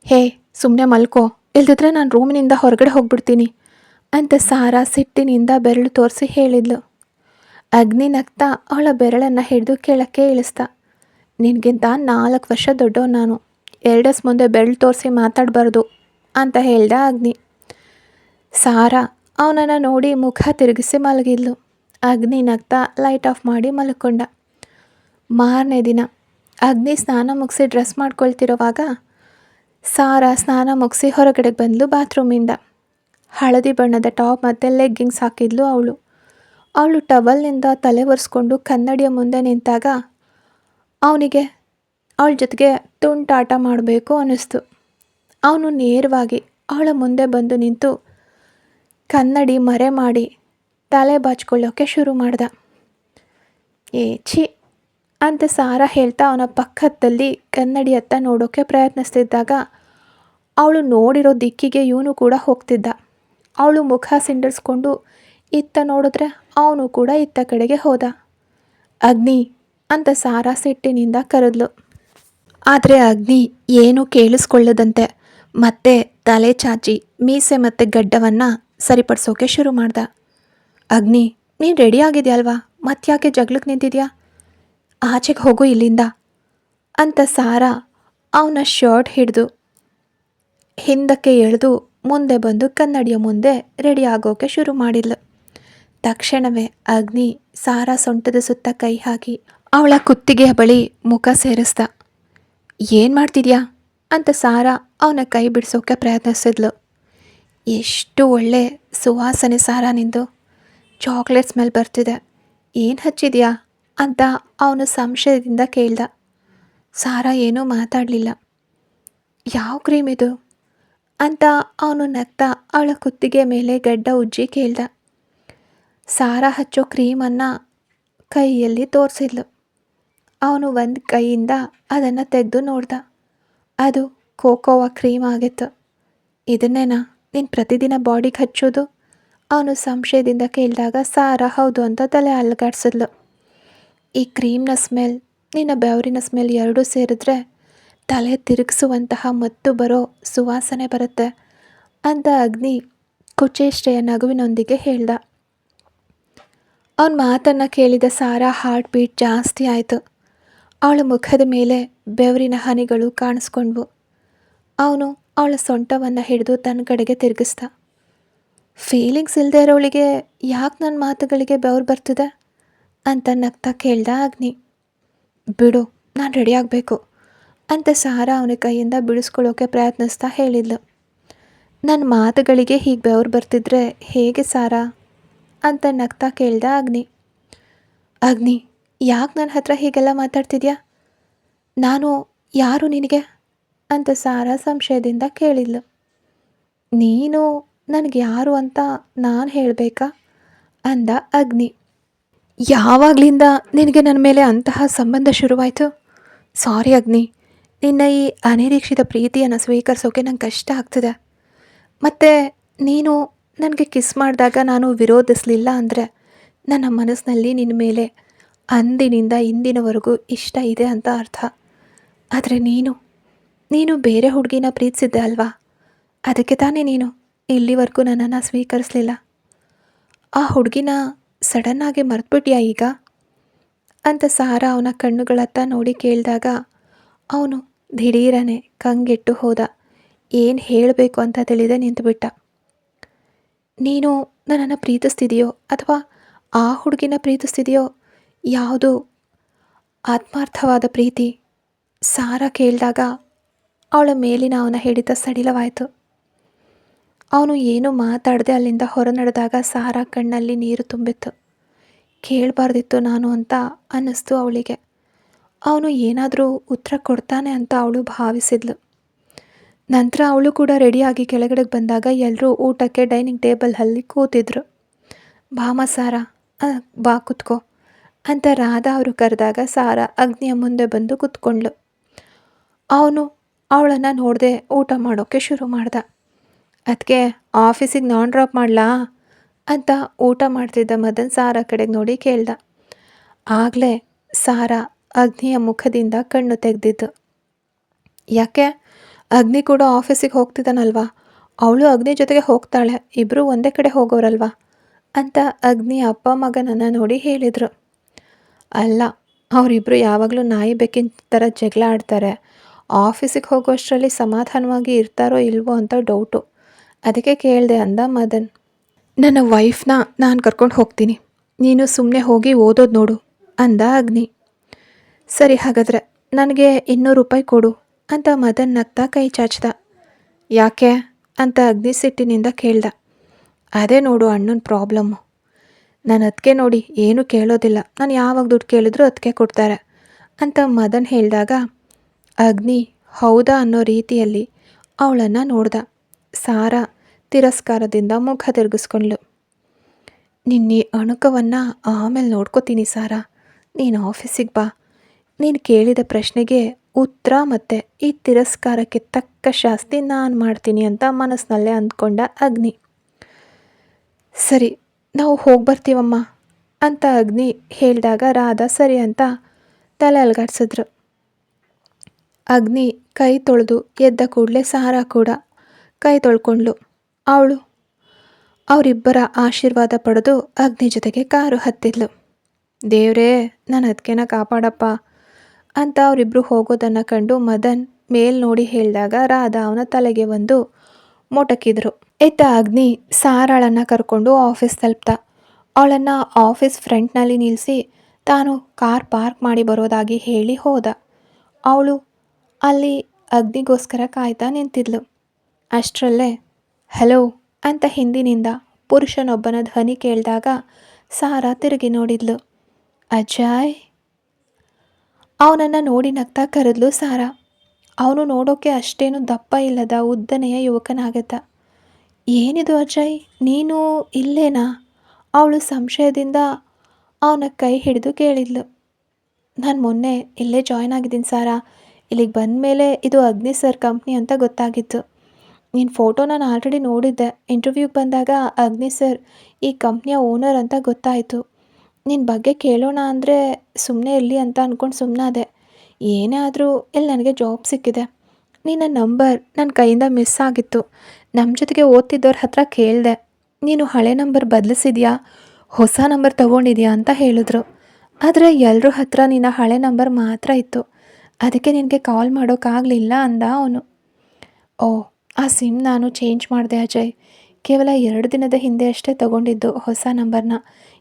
ಹೇ, ಸುಮ್ಮನೆ ಮಲ್ಕೋ, ಇಲ್ದಿದ್ರೆ ನಾನು ರೂಮಿನಿಂದ ಹೊರಗಡೆ ಹೋಗ್ಬಿಡ್ತೀನಿ ಅಂತ ಸಾರಾ ಸಿಟ್ಟಿನಿಂದ ಬೆರಳು ತೋರಿಸಿ ಹೇಳಿದ್ಲು. ಅಗ್ನಿ ನಗ್ತಾ ಅವಳ ಬೆರಳನ್ನು ಹಿಡಿದು ಕೆಳಕ್ಕೆ ಇಳಿಸ್ದ. ನಿನಗಿಂತ 4 ವರ್ಷ ದೊಡ್ಡವ ನಾನು, ಎರಡಸ್ ಮುಂದೆ ಬೆರಳು ತೋರಿಸಿ ಮಾತಾಡಬಾರ್ದು ಅಂತ ಹೇಳ್ದ ಅಗ್ನಿ. ಸಾರಾ ಅವನನ್ನು ನೋಡಿ ಮುಖ ತಿರುಗಿಸಿ ಮಲಗಿದ್ಲು. ಅಗ್ನಿ ನಗ್ತಾ ಲೈಟ್ ಆಫ್ ಮಾಡಿ ಮಲ್ಕೊಂಡ. ಮಾರನೇ ದಿನ ಅಗ್ನಿ ಸ್ನಾನ ಮುಗಿಸಿ ಡ್ರೆಸ್ ಮಾಡ್ಕೊಳ್ತಿರುವಾಗ ಸಾರಾ ಸ್ನಾನ ಮುಗಿಸಿ ಹೊರಗಡೆ ಬಂದ್ಲು ಬಾತ್ರೂಮಿಂದ. ಹಳದಿ ಬಣ್ಣದ ಟಾಪ್ ಮತ್ತು ಲೆಗ್ಗಿಂಗ್ಸ್ ಹಾಕಿದ್ಲು ಅವಳು ಟವಲ್ನಿಂದ ತಲೆ ಒರೆಸ್ಕೊಂಡು ಕನ್ನಡಿಯ ಮುಂದೆ ನಿಂತಾಗ ಅವನಿಗೆ ಅವಳ ಜೊತೆಗೆ ತುಂಟಾಟ ಮಾಡಬೇಕು ಅನ್ನಿಸ್ತು. ಅವನು ನೇರವಾಗಿ ಅವಳ ಮುಂದೆ ಬಂದು ನಿಂತು ಕನ್ನಡಿ ಮರೆ ಮಾಡಿ ತಲೆ ಬಾಚ್ಕೊಳ್ಳೋಕ್ಕೆ ಶುರು ಮಾಡ್ದ. ಛೀ ಅಂತ ಸಾರಾ ಹೇಳ್ತಾ ಅವನ ಪಕ್ಕದಲ್ಲಿ ಕನ್ನಡಿಯತ್ತ ನೋಡೋಕ್ಕೆ ಪ್ರಯತ್ನಿಸ್ತಿದ್ದಾಗ ಅವಳು ನೋಡಿರೋ ದಿಕ್ಕಿಗೆ ಇವನು ಕೂಡ ಹೋಗ್ತಿದ್ದ. ಅವಳು ಮುಖ ಸಿಂಡರಿಸ್ಕೊಂಡು ಇತ್ತ ನೋಡಿದ್ರೆ ಅವನು ಕೂಡ ಇತ್ತ ಕಡೆಗೆ ಹೋದ. ಅಗ್ನಿ ಅಂತ ಸಾರಾ ಸಿಟ್ಟಿನಿಂದ ಕರೆದ್ಲು. ಆದರೆ ಅಗ್ನಿ ಏನೂ ಕೇಳಿಸ್ಕೊಳ್ಳದಂತೆ ಮತ್ತೆ ತಲೆ ಚಾಚಿ ಮೀಸೆ ಮತ್ತು ಗಡ್ಡವನ್ನು ಸರಿಪಡಿಸೋಕೆ ಶುರು ಮಾಡ್ದ. ಅಗ್ನಿ, ನೀನು ರೆಡಿ ಆಗಿದೆಯಲ್ವಾ? ಮತ್ತ್ಯಾಕೆ ಜಗಳಕ್ಕೆ ನಿಂತಿದ್ಯಾ? ಆಚೆಗೆ ಹೋಗು ಇಲ್ಲಿಂದ ಅಂತ ಸಾರಾ ಅವನ ಶರ್ಟ್ ಹಿಡಿದು ಹಿಂದಕ್ಕೆ ಎಳೆದು ಮುಂದೆ ಬಂದು ಕನ್ನಡಿಯ ಮುಂದೆ ರೆಡಿ ಆಗೋಕೆ ಶುರು ಮಾಡಿದ್ಲು. ತಕ್ಷಣವೇ ಅಗ್ನಿ ಸಾರಾ ಸೊಂಟದ ಸುತ್ತ ಕೈ ಹಾಕಿ ಅವಳ ಕುತ್ತಿಗೆಯ ಬಳಿ ಮುಖ ಸೇರಿಸ್ದ. ಏನು ಮಾಡ್ತಿದ್ಯಾ ಅಂತ ಸಾರಾ ಅವನ ಕೈ ಬಿಡಿಸೋಕೆ ಪ್ರಯತ್ನಿಸಿದ್ಲು. ಎಷ್ಟು ಒಳ್ಳೆ ಸುವಾಸನೆ ಸಾರಾ ನಿಂದು, ಚಾಕ್ಲೇಟ್ ಸ್ಮೆಲ್ ಬರ್ತಿದೆ, ಏನು ಹಚ್ಚಿದ್ಯಾ ಅಂತ ಅವನು ಸಂಶಯದಿಂದ ಕೇಳ್ದ. ಸಾರಾ ಏನೂ ಮಾತಾಡಲಿಲ್ಲ. ಯಾವ ಕ್ರೀಮ್ ಇದು ಅಂತ ಅವನು ನಗ್ತಾ ಅವಳ ಕುತ್ತಿಗೆ ಮೇಲೆ ಗಡ್ಡ ಉಜ್ಜಿ ಕೇಳ್ದ. ಸಾರಾ ಹಚ್ಚೋ ಕ್ರೀಮನ್ನು ಕೈಯಲ್ಲಿ ತೋರಿಸಿದ್ಲು. ಅವನು ಒಂದು ಕೈಯಿಂದ ಅದನ್ನು ತೆಗೆದು ನೋಡ್ದ. ಅದು ಕೋಕೋವಾ ಕ್ರೀಮ್ ಆಗಿತ್ತು. ಇದನ್ನೇನಾ ನೀನು ಪ್ರತಿದಿನ ಬಾಡಿಗೆ ಹಚ್ಚೋದು? ಅವನು ಸಂಶಯದಿಂದ ಕೇಳಿದಾಗ ಸಾರಾ ಹೌದು ಅಂತ ತಲೆ ಅಲ್ಗಾಡ್ಸಿದ್ಲು. ಈ ಕ್ರೀಮ್ನ ಸ್ಮೆಲ್ ನಿನ್ನ ಬೆವರಿನ ಸ್ಮೆಲ್ ಎರಡೂ ಸೇರಿದ್ರೆ ತಲೆ ತಿರುಗಿಸುವಂತಹ ಮತ್ತು ಬರೋ ಸುವಾಸನೆ ಬರುತ್ತೆ ಅಂತ ಅಗ್ನಿ ಕುಚೇಷ್ಟೆಯ ನಗುವಿನೊಂದಿಗೆ ಹೇಳ್ದ. ಅವನ ಮಾತನ್ನು ಕೇಳಿದ ಸಾರಾ ಹಾರ್ಟ್ ಬೀಟ್ ಜಾಸ್ತಿ ಆಯಿತು. ಅವಳ ಮುಖದ ಮೇಲೆ ಬೆವರಿನ ಹನಿಗಳು ಕಾಣಿಸ್ಕೊಂಡ್ವು. ಅವನು ಅವಳ ಸೊಂಟವನ್ನು ಹಿಡಿದು ತನ್ನ ಕಡೆಗೆ ತಿರುಗಿಸ್ದ. ಫೀಲಿಂಗ್ಸ್ ಇಲ್ಲದೆ ಇರೋಳಿಗೆ ಯಾಕೆ ನನ್ನ ಮಾತುಗಳಿಗೆ ಬೆವರು ಬರ್ತಿದೆ ಅಂತ ನಗ್ತಾ ಕೇಳ್ದ ಅಗ್ನಿ. ಬಿಡು, ನಾನು ರೆಡಿ ಆಗಬೇಕು ಅಂತ ಸಾರಾ ಅವನ ಕೈಯಿಂದ ಬಿಡಿಸ್ಕೊಳ್ಳೋಕೆ ಪ್ರಯತ್ನಿಸ್ತಾ ಹೇಳಿದ್ಲು. ನನ್ನ ಮಾತುಗಳಿಗೆ ಹೀಗೆ ಬೆವರು ಬರ್ತಿದ್ರೆ ಹೇಗೆ ಸಾರಾ ಅಂತ ನಗ್ತಾ ಕೇಳ್ದ ಅಗ್ನಿ. ಅಗ್ನಿ, ಯಾಕೆ ನನ್ನ ಹತ್ರ ಹೀಗೆಲ್ಲ ಮಾತಾಡ್ತಿದ್ಯಾ? ನಾನು ಯಾರು ನಿನಗೆ ಅಂತ ಸಾರಾ ಸಂಶಯದಿಂದ ಕೇಳಿದ್ಲು. ನೀನು ನನಗೆ ಯಾರು ಅಂತ ನಾನು ಹೇಳಬೇಕಾ ಅಂದ ಅಗ್ನಿ. ಯಾವಾಗಲಿಂದ ನಿನಗೆ ನನ್ನ ಮೇಲೆ ಅಂತಹ ಸಂಬಂಧ ಶುರುವಾಯಿತು? ಸಾರಿ ಅಗ್ನಿ, ನಿನ್ನ ಈ ಅನಿರೀಕ್ಷಿತ ಪ್ರೀತಿಯನ್ನು ಸ್ವೀಕರಿಸೋಕೆ ನಂಗೆ ಕಷ್ಟ ಆಗ್ತದೆ. ಮತ್ತು ನೀನು ನನಗೆ ಕಿಸ್ ಮಾಡಿದಾಗ ನಾನು ವಿರೋಧಿಸಲಿಲ್ಲ ಅಂದರೆ ನನ್ನ ಮನಸ್ಸಿನಲ್ಲಿ ನಿನ್ನ ಮೇಲೆ ಅಂದಿನಿಂದ ಇಂದಿನವರೆಗೂ ಇಷ್ಟ ಇದೆ ಅಂತ ಅರ್ಥ. ಆದರೆ ನೀನು ಬೇರೆ ಹುಡುಗಿನ ಪ್ರೀತಿಸಿದ್ದೆ ಅಲ್ವಾ? ಅದಕ್ಕೆ ತಾನೇ ನೀನು ಇಲ್ಲಿವರೆಗೂ ನನ್ನನ್ನು ಸ್ವೀಕರಿಸಲಿಲ್ಲ. ಆ ಹುಡುಗಿನ ಸಡನ್ನಾಗಿ ಮರೆತುಬಿಟ್ಯಾ ಈಗ ಅಂತ ಸಾರಾ ಅವನ ಕಣ್ಣುಗಳತ್ತ ನೋಡಿ ಕೇಳಿದಾಗ ಅವನು ದಿಢೀರನೆ ಕಂಗೆಟ್ಟು ಹೋದ. ಏನು ಹೇಳಬೇಕು ಅಂತ ತಿಳಿದೇ ನಿಂತುಬಿಟ್ಟ. ನೀನು ನನ್ನನ್ನು ಪ್ರೀತಿಸ್ತಿದೆಯೋ ಅಥವಾ ಆ ಹುಡುಗಿನ ಪ್ರೀತಿಸ್ತಿದೆಯೋ? ಯಾವುದು ಆತ್ಮಾರ್ಥವಾದ ಪ್ರೀತಿ? ಸಾರಾ ಕೇಳಿದಾಗ ಅವಳ ಮೇಲಿನ ಅವನ ಹಿಡಿತ ಸಡಿಲವಾಯಿತು. ಅವನು ಏನು ಮಾತಾಡದೆ ಅಲ್ಲಿಂದ ಹೊರ ನಡೆದಾಗ ಸಾರಾ ಕಣ್ಣಲ್ಲಿ ನೀರು ತುಂಬಿತ್ತು. ಕೇಳಬಾರ್ದಿತ್ತು ನಾನು ಅಂತ ಅನ್ನಿಸ್ತು ಅವಳಿಗೆ. ಅವನು ಏನಾದರೂ ಉತ್ತರ ಕೊಡ್ತಾನೆ ಅಂತ ಅವಳು ಭಾವಿಸಿದ್ಲು. ನಂತರ ಅವಳು ಕೂಡ ರೆಡಿಯಾಗಿ ಕೆಳಗಡೆಗೆ ಬಂದಾಗ ಎಲ್ಲರೂ ಊಟಕ್ಕೆ ಡೈನಿಂಗ್ ಟೇಬಲಲ್ಲಿ ಕೂತಿದ್ರು. ಬಾಮ ಸಾರಾ, ಬಾ ಕೂತ್ಕೋ ಅಂತ ರಾಧಾ ಅವರು ಕರೆದಾಗ ಸಾರಾ ಅಗ್ನಿಯ ಮುಂದೆ ಬಂದು ಕೂತ್ಕೊಂಡ್ಳು. ಅವನು ಅವಳನ್ನು ನೋಡದೆ ಊಟ ಮಾಡೋಕ್ಕೆ ಶುರು ಮಾಡ್ದ. ಅದಕ್ಕೆ ಆಫೀಸಿಗೆ ನಾನ್ ಡ್ರಾಪ್ ಮಾಡಲಾ ಅಂತ ಊಟ ಮಾಡ್ತಿದ್ದ ಮದನ್ ಸಾರಾ ಕಡೆಗೆ ನೋಡಿ ಕೇಳ್ದ. ಆಗಲೇ ಸಾರಾ ಅಗ್ನಿಯ ಮುಖದಿಂದ ಕಣ್ಣು ತೆಗೆದಿದ್ದು. ಯಾಕೆ, ಅಗ್ನಿ ಕೂಡ ಆಫೀಸಿಗೆ ಹೋಗ್ತಿದ್ದಾನಲ್ವಾ? ಅವಳು ಅಗ್ನಿ ಜೊತೆಗೆ ಹೋಗ್ತಾಳೆ, ಇಬ್ಬರು ಒಂದೇ ಕಡೆ ಹೋಗೋರಲ್ವಾ ಅಂತ ಅಗ್ನಿ ಅಪ್ಪ ಮಗನನ್ನು ನೋಡಿ ಹೇಳಿದರು. ಅಲ್ಲ, ಅವರಿಬ್ಬರು ಯಾವಾಗಲೂ ನಾಯಿ ಬೆಕ್ಕಿನ ಥರ ಜಗಳ ಆಡ್ತಾರೆ. ಆಫೀಸಿಗೆ ಹೋಗೋಷ್ಟರಲ್ಲಿ ಸಮಾಧಾನವಾಗಿ ಇರ್ತಾರೋ ಇಲ್ವೋ ಅಂತ ಡೌಟು, ಅದಕ್ಕೆ ಕೇಳಿದೆ ಅಂದ ಮದನ್. ನನ್ನ ವೈಫ್ನ ನಾನು ಕರ್ಕೊಂಡು ಹೋಗ್ತೀನಿ, ನೀನು ಸುಮ್ಮನೆ ಹೋಗಿ ಓದೋದು ನೋಡು ಅಂದ ಅಗ್ನಿ. ಸರಿ, ಹಾಗಾದರೆ ನನಗೆ 200 ರೂಪಾಯಿ ಕೊಡು ಅಂತ ಮದನ್ ನಗ್ತಾ ಕೈ ಚಾಚ್ದ. ಯಾಕೆ ಅಂತ ಅಗ್ನಿ ಸಿಟ್ಟಿನಿಂದ ಕೇಳ್ದ. ಅದೇ ನೋಡು ಅಣ್ಣನ ಪ್ರಾಬ್ಲಮ್ಮು. ನಾನು ಅದಕ್ಕೆ ನೋಡಿ ಏನೂ ಕೇಳೋದಿಲ್ಲ, ನಾನು ಯಾವಾಗ ದುಡ್ಡು ಕೇಳಿದ್ರೂ ಅದಕ್ಕೆ ಕೊಡ್ತಾರೆ ಅಂತ ಮದನ್ ಹೇಳಿದಾಗ ಅಗ್ನಿ ಹೌದಾ ಅನ್ನೋ ರೀತಿಯಲ್ಲಿ ಅವಳನ್ನು ನೋಡ್ದ. ಸಾರಾ ತಿರಸ್ಕಾರದಿಂದ ಮುಖ ತಿರುಗಿಸ್ಕೊಂಡ್ಳು. ನಿನ್ನ ಅಣುಕವನ್ನು ಆಮೇಲೆ ನೋಡ್ಕೋತೀನಿ ಸಾರಾ, ನೀನು ಆಫೀಸಿಗೆ ಬಾ. ನೀನು ಕೇಳಿದ ಪ್ರಶ್ನೆಗೆ ಉತ್ತರ ಮತ್ತು ಈ ತಿರಸ್ಕಾರಕ್ಕೆ ತಕ್ಕ ಶಾಸ್ತಿ ನಾನು ಮಾಡ್ತೀನಿ ಅಂತ ಮನಸ್ಸಿನಲ್ಲೇ ಅಂದ್ಕೊಂಡ ಅಗ್ನಿ. ಸರಿ, ನಾವು ಹೋಗಿ ಬರ್ತೀವಮ್ಮ ಅಂತ ಅಗ್ನಿ ಹೇಳಿದಾಗ ರಾಧಾ ಸರಿ ಅಂತ ತಲೆ ಅಲ್ಗಾಡ್ಸಿದ್ರು. ಅಗ್ನಿ ಕೈ ತೊಳೆದು ಎದ್ದ ಕೂಡಲೇ ಸಾರಾ ಕೂಡ ಕೈ ತೊಳ್ಕೊಂಡ್ಳು. ಅವರಿಬ್ಬರ ಆಶೀರ್ವಾದ ಪಡೆದು ಅಗ್ನಿ ಜೊತೆಗೆ ಕಾರು ಹತ್ತಿದ್ಲು. ದೇವ್ರೇ, ನಾನು ಅದಕ್ಕೇನ ಕಾಪಾಡಪ್ಪ ಅಂತ ಅವರಿಬ್ಬರು ಹೋಗೋದನ್ನು ಕಂಡು ಮದನ್ ಮೇಲ್ ನೋಡಿ ಹೇಳಿದಾಗ ರಾಧಾ ಅವನ ತಲೆಗೆ ಒಂದು ಮೊಟಕಿದ್ರು. ಎದ್ದ ಅಗ್ನಿ ಸಾರಾಳನ್ನು ಕರ್ಕೊಂಡು ಆಫೀಸ್ ತಲುಪ್ತ. ಅವಳನ್ನು ಆಫೀಸ್ ಫ್ರಂಟ್ನಲ್ಲಿ ನಿಲ್ಲಿಸಿ ತಾನು ಕಾರ್ ಪಾರ್ಕ್ ಮಾಡಿ ಬರೋದಾಗಿ ಹೇಳಿ ಹೋದ. ಅವಳು ಅಲ್ಲಿ ಅಗ್ನಿಗೋಸ್ಕರ ಕಾಯ್ತಾ ನಿಂತಿದ್ಲು. ಅಷ್ಟರಲ್ಲೇ ಹಲೋ ಅಂತ ಹಿಂದಿನಿಂದ ಪುರುಷನೊಬ್ಬನ ಧ್ವನಿ ಕೇಳಿದಾಗ ಸಾರಾ ತಿರುಗಿ ನೋಡಿದ್ಲು. ಅಜಯ್. ಅವನನ್ನು ನೋಡಿ ನಗ್ತಾ ಕರೆದ್ಲು ಸಾರಾ. ಅವನು ನೋಡೋಕೆ ಅಷ್ಟೇನು ದಪ್ಪ ಇಲ್ಲದ ಉದ್ದನೆಯ ಯುವಕನಾಗತ್ತ. ಏನಿದು ಅಜಯ್, ನೀನು ಇಲ್ಲೇನಾ? ಅವಳು ಸಂಶಯದಿಂದ ಅವನ ಕೈ ಹಿಡಿದು ಕೇಳಿದ್ಲು. ನಾನು ಮೊನ್ನೆ ಇಲ್ಲೇ ಜಾಯ್ನ್ ಆಗಿದ್ದೀನಿ ಸಾರಾ. ಇಲ್ಲಿಗೆ ಬಂದ ಮೇಲೆ ಇದು ಅಗ್ನಿ ಸರ್ ಕಂಪ್ನಿ ಅಂತ ಗೊತ್ತಾಗಿತ್ತು. ನಿನ್ನ ಫೋಟೋ ನಾನು ಆಲ್ರೆಡಿ ನೋಡಿದ್ದೆ. ಇಂಟರ್ವ್ಯೂಗೆ ಬಂದಾಗ ಅಗ್ನಿ ಸರ್ ಈ ಕಂಪ್ನಿಯ ಓನರ್ ಅಂತ ಗೊತ್ತಾಯಿತು. ನಿನ್ನ ಬಗ್ಗೆ ಕೇಳೋಣ ಅಂದರೆ ಸುಮ್ಮನೆ ಇರಲಿ ಅಂತ ಅಂದ್ಕೊಂಡು ಸುಮ್ಮನಾದೆ. ಏನೇ ಆದರೂ ಇಲ್ಲಿ ನನಗೆ ಜಾಬ್ ಸಿಕ್ಕಿದೆ. ನಿನ್ನ ನಂಬರ್ ನನ್ನ ಕೈಯಿಂದ ಮಿಸ್ ಆಗಿತ್ತು. ನಮ್ಮ ಜೊತೆಗೆ ಓದ್ತಿದ್ದವ್ರ ಹತ್ರ ಕೇಳಿದೆ, ನೀನು ಹಳೆ ನಂಬರ್ ಬದಲಿಸಿದ್ಯಾ, ಹೊಸ ನಂಬರ್ ತೊಗೊಂಡಿದ್ಯಾ ಅಂತ ಹೇಳಿದ್ರು. ಆದರೆ ಎಲ್ಲರ ಹತ್ರ ನಿನ್ನ ಹಳೆ ನಂಬರ್ ಮಾತ್ರ ಇತ್ತು. ಅದಕ್ಕೆ ನಿನಗೆ ಕಾಲ್ ಮಾಡೋಕ್ಕಾಗಲಿಲ್ಲ ಅಂದ ಅವನು. ಓಹ್! ಆ ಸಿಮ್ ನಾನು ಚೇಂಜ್ ಮಾಡಿದೆ ಅಜಯ್. ಕೇವಲ 2 ದಿನದ ಹಿಂದೆ ಅಷ್ಟೇ ತಗೊಂಡಿದ್ದು ಹೊಸ ನಂಬರ್ನ.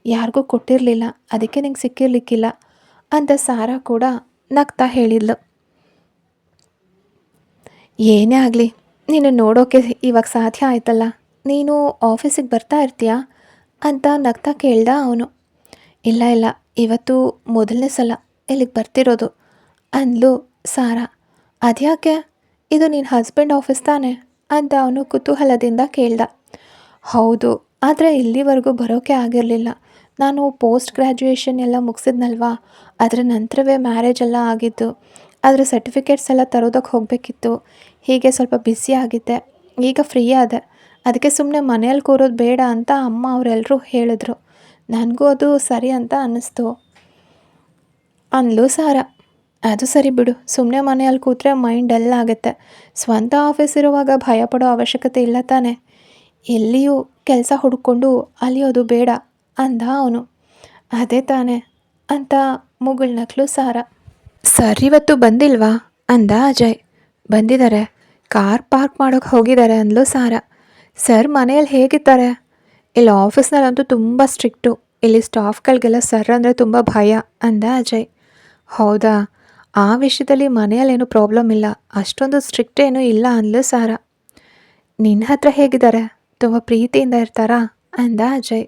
ಯಾರಿಗೂ ಕೊಟ್ಟಿರಲಿಲ್ಲ. ಅದಕ್ಕೆ ನಿಂಗೆ ಸಿಕ್ಕಿರ್ಲಿಕ್ಕಿಲ್ಲ ಅಂತ ಸಾರಾ ಕೂಡ ನಗ್ತಾ ಹೇಳಿದ್ಲು. ಏನೇ ಆಗಲಿ, ನೀನು ನೋಡೋಕೆ ಇವಾಗ ಸಾಧ್ಯ ಆಯ್ತಲ್ಲ. ನೀನು ಆಫೀಸಿಗೆ ಬರ್ತಾ ಇರ್ತೀಯಾ ಅಂತ ನಗ್ತಾ ಕೇಳ್ದ ಅವನು. ಇಲ್ಲ ಇಲ್ಲ, ಇವತ್ತು ಮೊದಲನೇ ಸಲ ಇಲ್ಲಿಗೆ ಬರ್ತಿರೋದು ಅಂದ್ಲು ಸಾರಾ. ಅದ್ಯಾಕೆ? ಇದು ನಿನ್ನ ಹಸ್ಬೆಂಡ್ ಆಫೀಸ್ ತಾನೆ ಅಂತ ಅವನು ಕುತೂಹಲದಿಂದ ಕೇಳ್ದ. ಹೌದು, ಆದರೆ ಇಲ್ಲಿವರೆಗೂ ಬರೋಕ್ಕೆ ಆಗಿರಲಿಲ್ಲ. ನಾನು ಪೋಸ್ಟ್ ಗ್ರ್ಯಾಜುಯೇಷನ್ ಎಲ್ಲ ಮುಗಿಸಿದ್ನಲ್ವಾ, ಅದರ ನಂತರವೇ ಮ್ಯಾರೇಜ್ ಎಲ್ಲ ಆಗಿದ್ದು. ಅದರ ಸರ್ಟಿಫಿಕೇಟ್ಸ್ ಎಲ್ಲ ತರೋದಕ್ಕೆ ಹೋಗಬೇಕಿತ್ತು. ಹೀಗೆ ಸ್ವಲ್ಪ ಬ್ಯುಸಿ ಆಗಿದ್ದೆ. ಈಗ ಫ್ರೀ ಆದೆ. ಅದಕ್ಕೆ ಸುಮ್ಮನೆ ಮನೇಲಿ ಕೂರೋದು ಬೇಡ ಅಂತ ಅಮ್ಮ ಅವರೆಲ್ಲರೂ ಹೇಳಿದ್ರು. ನನಗೂ ಅದು ಸರಿ ಅಂತ ಅನ್ನಿಸ್ತು ಅಂದ್ಲು ಸಾರಾ. ಅದು ಸರಿ ಬಿಡು, ಸುಮ್ಮನೆ ಮನೆಯಲ್ಲಿ ಕೂತ್ರೆ ಮೈಂಡ್ ಡಲ್ ಆಗುತ್ತೆ. ಸ್ವಂತ ಆಫೀಸ್ ಇರುವಾಗ ಭಯ ಪಡೋ ಅವಶ್ಯಕತೆ ಇಲ್ಲ ತಾನೆ. ಎಲ್ಲಿಯೂ ಕೆಲಸ ಹುಡ್ಕೊಂಡು ಅಲಿಯೋದು ಬೇಡ ಅಂದ ಅವನು. ಅದೇ ತಾನೆ ಅಂತ ಮುಗುಳ್ನಕ್ಲು ಸಾರಾ. ಸರ್ ಇವತ್ತು ಬಂದಿಲ್ವಾ ಅಂದ ಅಜಯ್. ಬಂದಿದ್ದಾರೆ, ಕಾರ್ ಪಾರ್ಕ್ ಮಾಡೋಕ್ಕೆ ಹೋಗಿದ್ದಾರೆ ಅಂದ್ಲು ಸಾರಾ. ಸರ್ ಮನೆಯಲ್ಲಿ ಹೇಗಿದ್ದಾರೆ? ಇಲ್ಲಿ ಆಫೀಸ್ನಲ್ಲಂತೂ ತುಂಬ ಸ್ಟ್ರಿಕ್ಟು. ಇಲ್ಲಿ ಸ್ಟಾಫ್ಗಳಿಗೆಲ್ಲ ಸರ್ ಅಂದರೆ ತುಂಬ ಭಯ ಅಂದ ಅಜಯ್. ಹೌದಾ? ಆ ವಿಷಯದಲ್ಲಿ ಮನೆಯಲ್ಲೇನು ಪ್ರಾಬ್ಲಮ್ ಇಲ್ಲ, ಅಷ್ಟೊಂದು ಸ್ಟ್ರಿಕ್ಟ್ ಏನೂ ಇಲ್ಲ ಅಂದ್ಲು ಸಾರಾ. ನಿನ್ನ ಹತ್ರ ಹೇಗಿದ್ದಾರೆ? ತುಂಬ ಪ್ರೀತಿಯಿಂದ ಇರ್ತಾರಾ ಅಂದ ಅಜಯ್.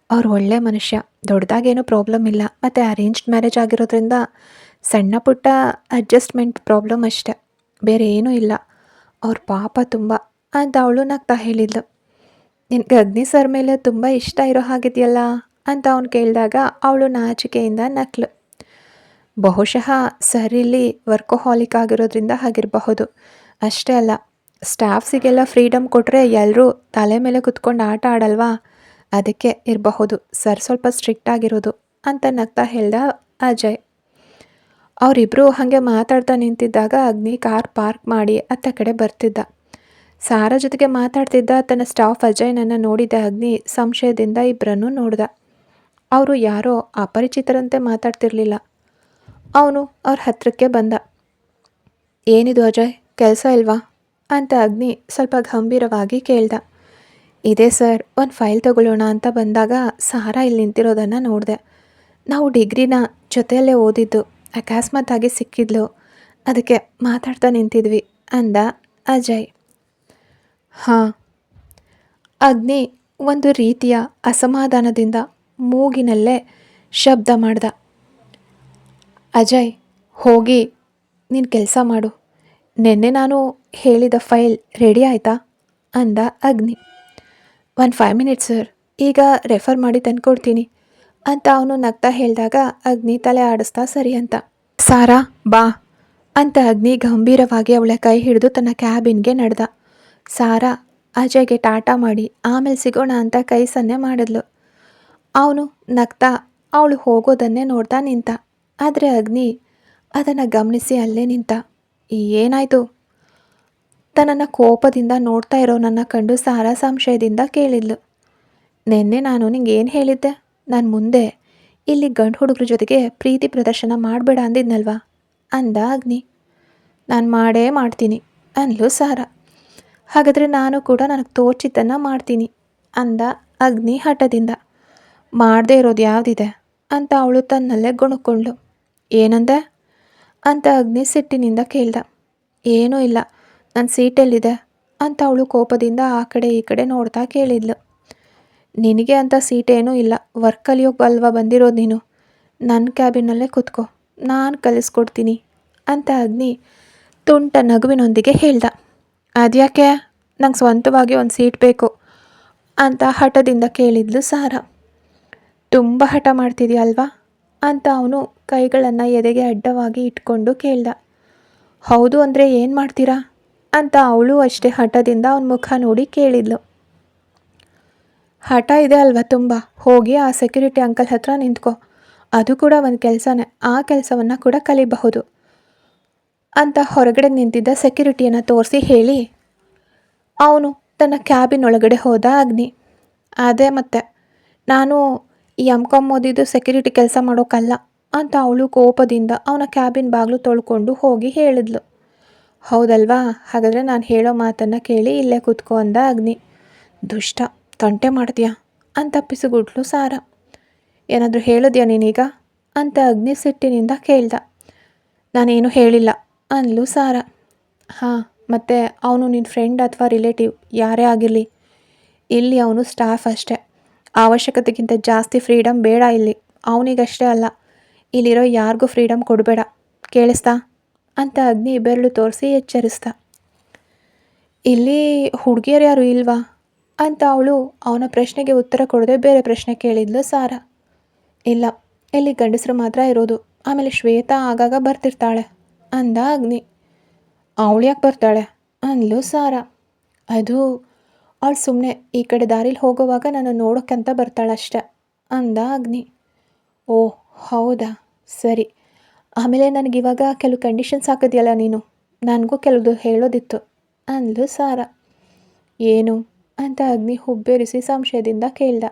ಅವ್ರು ಒಳ್ಳೆ ಮನುಷ್ಯ, ದೊಡ್ಡದಾಗೇನೂ ಪ್ರಾಬ್ಲಮ್ ಇಲ್ಲ. ಮತ್ತು ಅರೇಂಜ್ಡ್ ಮ್ಯಾರೇಜ್ ಆಗಿರೋದ್ರಿಂದ ಸಣ್ಣ ಪುಟ್ಟ ಅಡ್ಜಸ್ಟ್ಮೆಂಟ್ ಪ್ರಾಬ್ಲಮ್ ಅಷ್ಟೆ, ಬೇರೆ ಏನೂ ಇಲ್ಲ. ಅವ್ರ ಪಾಪ ತುಂಬ ಅಂತ ಅವಳು ನಗ್ತಾ ಹೇಳಿದ್ಲು. ನಿನಗೆ ಅಗ್ನಿ ಸರ್ ಮೇಲೆ ತುಂಬ ಇಷ್ಟ ಇರೋ ಹಾಗಿದೆಯಲ್ಲ ಅಂತ ಅವನು ಕೇಳಿದಾಗ ಅವಳು ನಾಚಿಕೆಯಿಂದ ನಕ್ಳು. ಬಹುಶಃ ಸರ್ ಇಲ್ಲಿ ವರ್ಕೋಹಾಲಿಕ್ ಆಗಿರೋದ್ರಿಂದ ಆಗಿರಬಹುದು. ಅಷ್ಟೇ ಅಲ್ಲ, ಸ್ಟಾಫ್ಸಿಗೆಲ್ಲ ಫ್ರೀಡಮ್ ಕೊಟ್ಟರೆ ಎಲ್ಲರೂ ತಲೆ ಮೇಲೆ ಕುತ್ಕೊಂಡು ಆಟ ಆಡಲ್ವಾ, ಅದಕ್ಕೆ ಇರಬಹುದು ಸರ್ ಸ್ವಲ್ಪ ಸ್ಟ್ರಿಕ್ಟ್ ಆಗಿರೋದು ಅಂತ ನಗ್ತಾ ಹೇಳ್ದ ಅಜಯ್. ಅವರಿಬ್ಬರು ಹಾಗೆ ಮಾತಾಡ್ತಾ ನಿಂತಿದ್ದಾಗ ಅಗ್ನಿ ಕಾರ್ ಪಾರ್ಕ್ ಮಾಡಿ ಅತ್ತ ಕಡೆ ಬರ್ತಿದ್ದ. ಸಾರಾ ಜೊತೆಗೆ ಮಾತಾಡ್ತಿದ್ದ ತನ್ನ ಸ್ಟಾಫ್ ಅಜಯ್ನನ್ನು ನೋಡಿದ ಅಗ್ನಿ ಸಂಶಯದಿಂದ ಇಬ್ಬರನ್ನು ನೋಡ್ದ. ಅವರು ಯಾರೋ ಅಪರಿಚಿತರಂತೆ ಮಾತಾಡ್ತಿರ್ಲಿಲ್ಲ. ಅವನು ಅವ್ರ ಹತ್ರಕ್ಕೆ ಬಂದ. ಏನಿದು ಅಜಯ್, ಕೆಲಸ ಇಲ್ವಾ ಅಂತ ಅಗ್ನಿ ಸ್ವಲ್ಪ ಗಂಭೀರವಾಗಿ ಕೇಳ್ದ. ಇದೇ ಸರ್, ಒಂದು ಫೈಲ್ ತಗೊಳ್ಳೋಣ ಅಂತ ಬಂದಾಗ ಸಾರಾ ಇಲ್ಲಿ ನಿಂತಿರೋದನ್ನು ನೋಡಿದೆ. ನಾವು ಡಿಗ್ರಿನ ಜೊತೆಯಲ್ಲೇ ಓದಿದ್ದು, ಅಕಸ್ಮಾತ್ತಾಗಿ ಸಿಕ್ಕಿದ್ಲು, ಅದಕ್ಕೆ ಮಾತಾಡ್ತಾ ನಿಂತಿದ್ವಿ ಅಂದ ಅಜಯ್. ಹಾಂ. ಅಗ್ನಿ ಒಂದು ರೀತಿಯ ಅಸಮಾಧಾನದಿಂದ ಮೂಗಿನಲ್ಲೇ ಶಬ್ದ ಮಾಡ್ದ. ಅಜಯ್, ಹೋಗಿ ನೀನು ಕೆಲಸ ಮಾಡು. ನೆನ್ನೆ ನಾನು ಹೇಳಿದ ಫೈಲ್ ರೆಡಿ ಆಯಿತಾ ಅಂದ ಅಗ್ನಿ. 5 ಮಿನಿಟ್ಸ್ ಸರ್, ಈಗ ರೆಫರ್ ಮಾಡಿ ತಂದ್ಕೊಡ್ತೀನಿ ಅಂತ ಅವನು ನಗ್ತಾ ಹೇಳಿದಾಗ ಅಗ್ನಿ ತಲೆ ಆಡಿಸ್ತಾ ಸರಿ ಅಂತ. ಸಾರಾ ಬಾ ಅಂತ ಅಗ್ನಿ ಗಂಭೀರವಾಗಿ ಅವಳ ಕೈ ಹಿಡಿದು ತನ್ನ ಕ್ಯಾಬಿನ್ಗೆ ನಡೆದ. ಸಾರಾ ಅಜಯ್ಗೆ ಟಾಟಾ ಮಾಡಿ ಆಮೇಲೆ ಸಿಗೋಣ ಅಂತ ಕೈ ಸನ್ನೆ ಮಾಡಿದ್ಲು. ಅವನು ನಗ್ತಾ ಅವಳು ಹೋಗೋದನ್ನೇ ನೋಡ್ತಾ ನಿಂತ. ಆದರೆ ಅಗ್ನಿ ಅದನ್ನು ಗಮನಿಸಿ ಅಲ್ಲೇ ನಿಂತ. ಏನಾಯಿತು? ತನ್ನನ್ನು ಕೋಪದಿಂದ ನೋಡ್ತಾ ಇರೋ ನನ್ನ ಕಂಡು ಸಾರಾ ಸಂಶಯದಿಂದ ಕೇಳಿದ್ಲು. ನೆನ್ನೆ ನಾನು ನಿಂಗೆ ಏನು ಹೇಳಿದ್ದೆ? ನಾನು ಮುಂದೆ ಇಲ್ಲಿ ಗಂಡು ಹುಡುಗರ ಜೊತೆಗೆ ಪ್ರೀತಿ ಪ್ರದರ್ಶನ ಮಾಡಬೇಡ ಅಂದಿದ್ನಲ್ವಾ ಅಂದ ಅಗ್ನಿ. ನಾನು ಮಾಡೇ ಮಾಡ್ತೀನಿ ಅಂದ್ಲು ಸಾರಾ. ಹಾಗಾದರೆ ನಾನು ಕೂಡ ನನಗೆ ತೋಚಿದ್ದನ್ನು ಮಾಡ್ತೀನಿ ಅಂದ ಅಗ್ನಿ ಹಠದಿಂದ. ಮಾಡದೇ ಇರೋದು ಯಾವುದಿದೆ ಅಂತ ಅವಳು ತನ್ನಲ್ಲೇ ಗುಣಕೊಂಡ್ಳು. ಏನಂದೆ ಅಂತ ಅಗ್ನಿ ಸಿಟ್ಟಿನಿಂದ ಕೇಳ್ದ. ಏನೂ ಇಲ್ಲ, ನನ್ನ ಸೀಟೆಲ್ಲಿದೆ ಅಂತ ಅವಳು ಕೋಪದಿಂದ ಆ ಕಡೆ ಈ ಕಡೆ ನೋಡ್ತಾ ಕೇಳಿದ್ಲು. ನಿನಗೆ ಅಂತ ಸೀಟೇನೂ ಇಲ್ಲ, ವರ್ಕ್ ಕಲಿಯೋಕೆ ಅಲ್ವಾ ಬಂದಿರೋದು ನೀನು. ನನ್ನ ಕ್ಯಾಬಿನಲ್ಲೇ ಕೂತ್ಕೋ, ನಾನು ಕಲಿಸ್ಕೊಡ್ತೀನಿ ಅಂತ ಅಗ್ನಿ ತುಂಟ ನಗುವಿನೊಂದಿಗೆ ಹೇಳ್ದ. ಅದ್ಯಾಕೆ? ನಂಗೆ ಸ್ವಂತವಾಗಿ ಒಂದು ಸೀಟ್ ಬೇಕು ಅಂತ ಹಠದಿಂದ ಕೇಳಿದ್ಲು ಸಾರಾ. ತುಂಬ ಹಠ ಮಾಡ್ತಿದ್ಯಲ್ವಾ ಅಂತ ಅವನು ಕೈಗಳನ್ನು ಎದೆಗೆ ಅಡ್ಡವಾಗಿ ಇಟ್ಕೊಂಡು ಕೇಳ್ದ. ಹೌದು ಅಂದರೆ ಏನು ಮಾಡ್ತೀರಾ ಅಂತ ಅವಳು ಅಷ್ಟೇ ಹಠದಿಂದ ಅವನ ಮುಖ ನೋಡಿ ಕೇಳಿದ್ಲು. ಹಠ ಇದೆ ಅಲ್ವಾ ತುಂಬ, ಹೋಗಿ ಆ ಸೆಕ್ಯೂರಿಟಿ ಅಂಕಲ್ ಹತ್ರ ನಿಂತ್ಕೋ, ಅದು ಕೂಡ ಒಂದು ಕೆಲಸನೇ, ಆ ಕೆಲಸವನ್ನು ಕೂಡ ಕಲಿಬಹುದು ಅಂತ ಹೊರಗಡೆ ನಿಂತಿದ್ದ ಸೆಕ್ಯೂರಿಟಿಯನ್ನು ತೋರಿಸಿ ಹೇಳಿ ಅವನು ತನ್ನ ಕ್ಯಾಬಿನ್ ಒಳಗಡೆ ಹೋದ ಅಗ್ನಿ. ಅದೇ ಮತ್ತೆ, ನಾನು ಈ M.Com ಓದಿದ್ದು ಸೆಕ್ಯೂರಿಟಿ ಕೆಲಸ ಮಾಡೋಕ್ಕಲ್ಲ ಅಂತ ಅವಳು ಕೋಪದಿಂದ ಅವನ ಕ್ಯಾಬಿನ್ ಬಾಗಿಲು ತೊಳ್ಕೊಂಡು ಹೋಗಿ ಹೇಳಿದ್ಲು. ಹೌದಲ್ವಾ, ಹಾಗಾದರೆ ನಾನು ಹೇಳೋ ಮಾತನ್ನು ಕೇಳಿ ಇಲ್ಲೇ ಕೂತ್ಕೊ ಅಂದ ಅಗ್ನಿ. ದುಷ್ಟ, ತಂಟೆ ಮಾಡ್ತೀಯಾ ಅಂತ ಪಿಸುಗುಟ್ಲು ಸಾರಾ. ಏನಾದರೂ ಹೇಳಿದ್ಯಾ ನೀನೀಗ ಅಂತ ಅಗ್ನಿ ಸಿಟ್ಟಿನಿಂದ ಕೇಳ್ದ. ನಾನೇನು ಹೇಳಿಲ್ಲ ಅಂದ್ಲು ಸಾರಾ. ಹಾಂ, ಮತ್ತು ಅವನು ನಿನ್ನ ಫ್ರೆಂಡ್ ಅಥವಾ ರಿಲೇಟಿವ್ ಯಾರೇ ಆಗಿರಲಿ, ಇಲ್ಲಿ ಅವನು ಸ್ಟಾಫ್ ಅಷ್ಟೇ. ಅವಶ್ಯಕತೆಗಿಂತ ಜಾಸ್ತಿ ಫ್ರೀಡಮ್ ಬೇಡ ಇಲ್ಲಿ. ಅವನಿಗಷ್ಟೇ ಅಲ್ಲ, ಇಲ್ಲಿರೋ ಯಾರಿಗೂ ಫ್ರೀಡಮ್ ಕೊಡಬೇಡ, ಕೇಳಿಸ್ತಾ ಅಂತ ಅಗ್ನಿ ಬೆರಳು ತೋರಿಸಿ ಎಚ್ಚರಿಸ್ದ. ಇಲ್ಲಿ ಹುಡುಗಿಯರು ಯಾರು ಇಲ್ವಾ ಅಂತ ಅವಳು ಅವನ ಪ್ರಶ್ನೆಗೆ ಉತ್ತರ ಕೊಡದೆ ಬೇರೆ ಪ್ರಶ್ನೆ ಕೇಳಿದ್ಲು ಸಾರಾ. ಇಲ್ಲ, ಇಲ್ಲಿ ಗಂಡಸರು ಮಾತ್ರ ಇರೋದು. ಆಮೇಲೆ ಶ್ವೇತಾ ಆಗಾಗ ಬರ್ತಿರ್ತಾಳೆ ಅಂದ ಅಗ್ನಿ. ಅವಳು ಯಾಕೆ ಬರ್ತಾಳೆ ಅಂದ್ಲು ಸಾರಾ. ಅದು ಅವಳು ಸುಮ್ಮನೆ ಈ ಕಡೆ ದಾರಿಲಿ ಹೋಗೋವಾಗ ನಾನು ನೋಡೋಕ್ಕಂತ ಬರ್ತಾಳಷ್ಟೆ ಅಂದ ಅಗ್ನಿ. ಓಹ್ ಹೌದಾ, ಸರಿ. ಆಮೇಲೆ ನನಗಿವಾಗ ಕೆಲವು ಕಂಡೀಷನ್ಸ್ ಹಾಕಿದ್ಯಲ್ಲ ನೀನು, ನನಗೂ ಕೆಲವು ಹೇಳೋದಿತ್ತು ಅಂದ್ಲು ಸಾರಾ. ಏನು ಅಂತ ಅಗ್ನಿ ಹುಬ್ಬೇರಿಸಿ ಸಂಶಯದಿಂದ ಕೇಳ್ದ.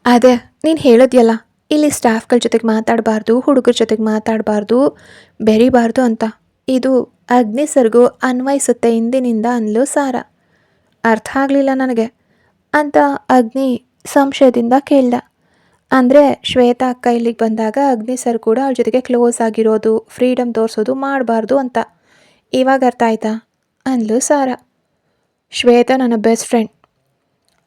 ಅದೇ ನೀನು ಹೇಳೋದ್ಯಲ್ಲ, ಇಲ್ಲಿ ಸ್ಟಾಫ್ಗಳ ಜೊತೆಗೆ ಮಾತಾಡಬಾರ್ದು, ಹುಡುಗರ ಜೊತೆಗೆ ಮಾತಾಡಬಾರ್ದು, ಬೆರಿಬಾರ್ದು ಅಂತ. ಇದು ಅಗ್ನಿ ಸರ್ಗೂ ಅನ್ವಯಿಸುತ್ತೆ ಇಂದಿನಿಂದ ಅಂದ್ಲು ಸಾರಾ. ಅರ್ಥ ಆಗಲಿಲ್ಲ ನನಗೆ ಅಂತ ಅಗ್ನಿ ಸಂಶಯದಿಂದ ಕೇಳ್ದ. ಅಂದರೆ ಶ್ವೇತಾ ಅಕ್ಕ ಇಲ್ಲಿಗೆ ಬಂದಾಗ ಅಗ್ನಿ ಸರ್ ಕೂಡ ಅವಳ ಜೊತೆಗೆ ಕ್ಲೋಸ್ ಆಗಿರೋದು, ಫ್ರೀಡಮ್ ತೋರಿಸೋದು ಮಾಡಬಾರ್ದು ಅಂತ. ಇವಾಗ ಅರ್ಥ ಆಯ್ತಾ ಅಂದ್ಲು ಸಾರಾ. ಶ್ವೇತಾ ನನ್ನ ಬೆಸ್ಟ್ ಫ್ರೆಂಡ್.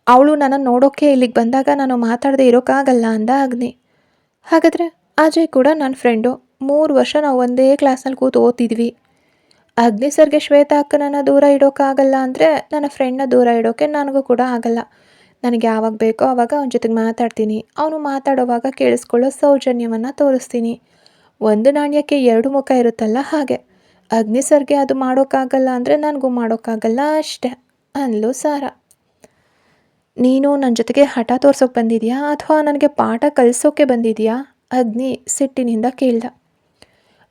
ಅವಳು ನನ್ನನ್ನು ನೋಡೋಕ್ಕೆ ಇಲ್ಲಿಗೆ ಬಂದಾಗ ನಾನು ಮಾತಾಡದೆ ಇರೋಕ್ಕಾಗಲ್ಲ ಅಂದ ಅಗ್ನಿ. ಹಾಗಾದರೆ ಅಜಯ್ ಕೂಡ ನನ್ನ ಫ್ರೆಂಡು. 3 ವರ್ಷ ನಾವು ಒಂದೇ ಕ್ಲಾಸ್ನಲ್ಲಿ ಕೂತು ಓದ್ತಿದ್ವಿ. ಅಗ್ನಿ ಸರ್ಗೆ ಶ್ವೇತಾ ಅಕ್ಕನನ್ನು ದೂರ ಇಡೋಕ್ಕಾಗಲ್ಲ ಅಂದರೆ ನನ್ನ ಫ್ರೆಂಡ್ನ ದೂರ ಇಡೋಕ್ಕೆ ನನಗೂ ಕೂಡ ಆಗಲ್ಲ. ನನಗೆ ಯಾವಾಗ ಬೇಕೋ ಆವಾಗ ಅವನ ಜೊತೆಗೆ ಮಾತಾಡ್ತೀನಿ. ಅವನು ಮಾತಾಡೋವಾಗ ಕೇಳಿಸ್ಕೊಳ್ಳೋ ಸೌಜನ್ಯವನ್ನು ತೋರಿಸ್ತೀನಿ. ಒಂದು ನಾಣ್ಯಕ್ಕೆ 2 ಮುಖ ಇರುತ್ತಲ್ಲ, ಹಾಗೆ. ಅಗ್ನಿ ಸರ್ಗೆ ಅದು ಮಾಡೋಕ್ಕಾಗಲ್ಲ ಅಂದರೆ ನನಗೂ ಮಾಡೋಕ್ಕಾಗಲ್ಲ ಅಷ್ಟೆ ಅಂದ್ಲು ಸಾರಾ. ನೀನು ನನ್ನ ಜೊತೆಗೆ ಹಠ ತೋರ್ಸೋಕೆ ಬಂದಿದೆಯಾ ಅಥವಾ ನನಗೆ ಪಾಠ ಕಲಿಸೋಕೆ ಬಂದಿದೆಯಾ ಅಗ್ನಿ ಸಿಟ್ಟಿನಿಂದ ಕೇಳ್ದ.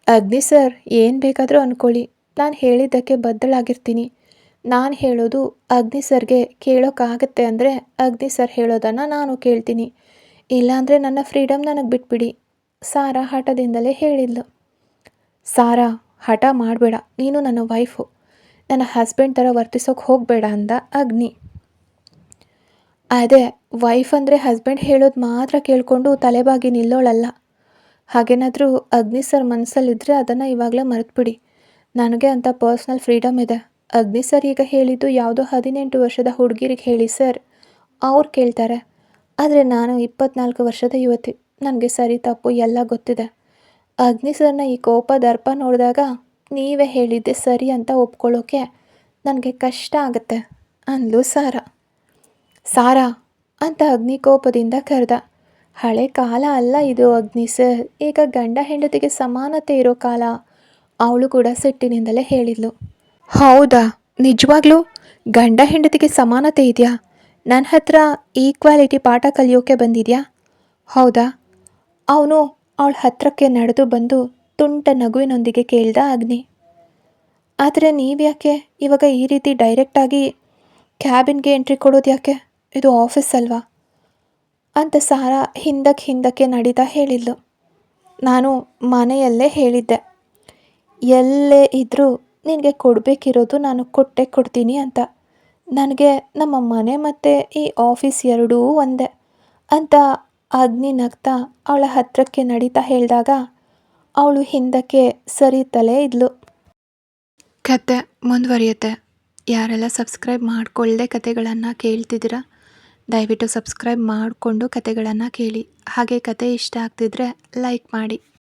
ಅಗ್ನಿ ಸರ್ ಏನು ಬೇಕಾದರೂ ಅಂದ್ಕೊಳ್ಳಿ, ನಾನು ಹೇಳಿದ್ದಕ್ಕೆ ಬದ್ಧಳಾಗಿರ್ತೀನಿ. ನಾನು ಹೇಳೋದು ಅಗ್ನಿ ಸರ್ಗೆ ಕೇಳೋಕ್ಕಾಗತ್ತೆ ಅಂದರೆ ಅಗ್ನಿ ಸರ್ ಹೇಳೋದನ್ನು ನಾನು ಕೇಳ್ತೀನಿ. ಇಲ್ಲಾಂದರೆ ನನ್ನ ಫ್ರೀಡಮ್ ನನಗೆ ಬಿಟ್ಬಿಡಿ, ಸಾರಾ ಹಠದಿಂದಲೇ ಹೇಳಿದ್ಲು. ಸಾರಾ, ಹಠ ಮಾಡಬೇಡ, ನೀನು ನನ್ನ ವೈಫು. ನನ್ನ ಹಸ್ಬೆಂಡ್ ಥರ ವರ್ತಿಸೋಕೆ ಹೋಗಬೇಡ ಅಂದ ಅಗ್ನಿ. ಅದೇ, ವೈಫ್ ಅಂದರೆ ಹಸ್ಬೆಂಡ್ ಹೇಳೋದು ಮಾತ್ರ ಕೇಳಿಕೊಂಡು ತಲೆಬಾಗಿ ನಿಲ್ಲೋಳಲ್ಲ. ಹಾಗೇನಾದರೂ ಅಗ್ನಿ ಸರ್ ಮನಸ್ಸಲ್ಲಿದ್ದರೆ ಅದನ್ನು ಇವಾಗಲೇ ಮರೆತುಬಿಡಿ. ನನಗೆ ಅಂತ ಪರ್ಸ್ನಲ್ ಫ್ರೀಡಮ್ ಇದೆ. ಅಗ್ನಿ ಸರ್ ಈಗ ಹೇಳಿದ್ದು ಯಾವುದೋ 18 ವರ್ಷದ ಹುಡುಗಿರಿಗೆ ಹೇಳಿ ಸರ್, ಅವ್ರು ಕೇಳ್ತಾರೆ. ಆದರೆ ನಾನು 24 ವರ್ಷದ ಯುವತಿ. ನನಗೆ ಸರಿ ತಪ್ಪು ಎಲ್ಲ ಗೊತ್ತಿದೆ. ಅಗ್ನಿ ಸರ್ನ ಈ ಕೋಪ ದರ್ಪ ನೋಡಿದಾಗ ನೀವೇ ಹೇಳಿದ್ದೆ ಸರಿ ಅಂತ ಒಪ್ಕೊಳ್ಳೋಕೆ ನನಗೆ ಕಷ್ಟ ಆಗುತ್ತೆ ಅಂದ್ಲು ಸಾರಾ. ಸಾರಾ ಅಂತ ಅಗ್ನಿ ಕೋಪದಿಂದ ಕರೆದ. ಹಳೆ ಕಾಲ ಅಲ್ಲ ಇದು ಅಗ್ನಿ ಸರ್, ಈಗ ಗಂಡ ಹೆಂಡತಿಗೆ ಸಮಾನತೆ ಇರೋ ಕಾಲ. ಅವಳು ಕೂಡ ಸಿಟ್ಟಿನಿಂದಲೇ ಹೇಳಿದ್ಲು. ಹೌದಾ, ನಿಜವಾಗ್ಲೂ ಗಂಡ ಹೆಂಡತಿಗೆ ಸಮಾನತೆ ಇದೆಯಾ? ನನ್ನ ಹತ್ರ ಈಕ್ವಾಲಿಟಿ ಪಾಠ ಕಲಿಯೋಕೆ ಬಂದಿದೆಯಾ? ಹೌದಾ? ಅವನು ಅವಳ ಹತ್ರಕ್ಕೆ ನಡೆದು ಬಂದು ತುಂಟ ನಗುವಿನೊಂದಿಗೆ ಕೇಳ್ದ ಅಗ್ನಿ. ಆದರೆ ನೀವ್ಯಾಕೆ ಇವಾಗ ಈ ರೀತಿ ಡೈರೆಕ್ಟಾಗಿ ಕ್ಯಾಬಿನ್ಗೆ ಎಂಟ್ರಿ ಕೊಡೋದು ಯಾಕೆ? ಇದು ಆಫೀಸ್ ಅಲ್ವಾ ಅಂತ ಸಾರಾ ಹಿಂದಕ್ಕೆ ನಡೀತಾ ಹೇಳಿದ್ಲು. ನಾನು ಮನೆಯಲ್ಲೇ ಹೇಳಿದ್ದೆ, ಎಲ್ಲೇ ಇದ್ದರೂ ನಿನಗೆ ಕೊಡಬೇಕಿರೋದು ನಾನು ಕೊಟ್ಟೇ ಕೊಡ್ತೀನಿ ಅಂತ. ನನಗೆ ನಮ್ಮ ಮನೆ ಮತ್ತು ಈ ಆಫೀಸ್ ಎರಡೂ ಒಂದೇ ಅಂತ ಅಗ್ನಿ ನಗ್ತಾ ಅವಳ ಹತ್ರಕ್ಕೆ ನಡೀತಾ ಹೇಳಿದಾಗ ಅವಳು ಹಿಂದಕ್ಕೆ ಸರಿತಲೇ ಇದ್ಲು. ಕತೆ ಮುಂದುವರಿಯುತ್ತೆ. ಯಾರೆಲ್ಲ ಸಬ್ಸ್ಕ್ರೈಬ್ ಮಾಡಿಕೊಳ್ಳದೆ ಕತೆಗಳನ್ನು ಕೇಳ್ತಿದ್ದೀರಾ, ದಯವಿಟ್ಟು ಸಬ್ಸ್ಕ್ರೈಬ್ ಮಾಡಿಕೊಂಡು ಕತೆಗಳನ್ನು ಕೇಳಿ. ಹಾಗೆ ಕತೆ ಇಷ್ಟ ಆಗ್ತಿದ್ರೆ ಲೈಕ್ ಮಾಡಿ.